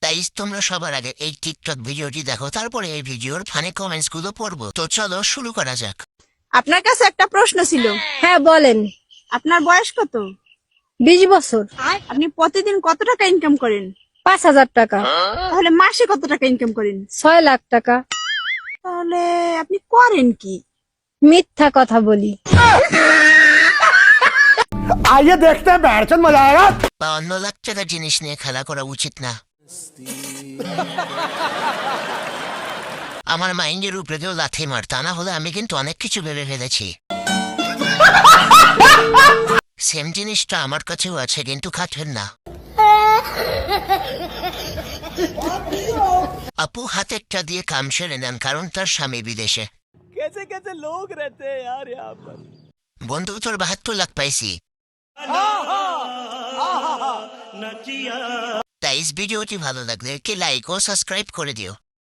Guys তোমরা সবার আগে এই টিকটক ভিডিওটি দেখো, তারপরে এই ভিডিওর ফানি কমেন্টস গুলো পড়বো। তো চলো শুরু করা যাক। আপনার কাছে একটা প্রশ্ন ছিল। হ্যাঁ বলেন। আপনার বয়স কত? 20 বছর। আপনি প্রতিদিন কত টাকা ইনকাম করেন? 5,000 টাকা। তাহলে মাসে কত টাকা ইনকাম করেন? 6 লাখ টাকা। তাহলে আপনি করেন কি? মিথ্যা কথা বলি। आइए देखते हैं बैठचंद मजा आएगा। 52 লাখ টাকার জিনিস নিয়ে খেলা করা উচিত না। আমার মাইন্ডের উপরে কেউ লাথি মার, তা না হলে আমি কিন্তু অনেক কিছু ভেবে ফেলেছি। সেম জিনিসটা আমার কাছেও আছে, কিন্তু খাটেন না। আপু হাতেরটা দিয়ে কাম সেরে নেন, কারণ তার স্বামী বিদেশে। कैसे कैसे लोग रहते हैं यार यहाँ पर। বন্ধু তোর 72 লাখ পাইছি। তাই ভিডিওটি ভালো লাগলে কি লাইক ও সাবস্ক্রাইব করে দিও।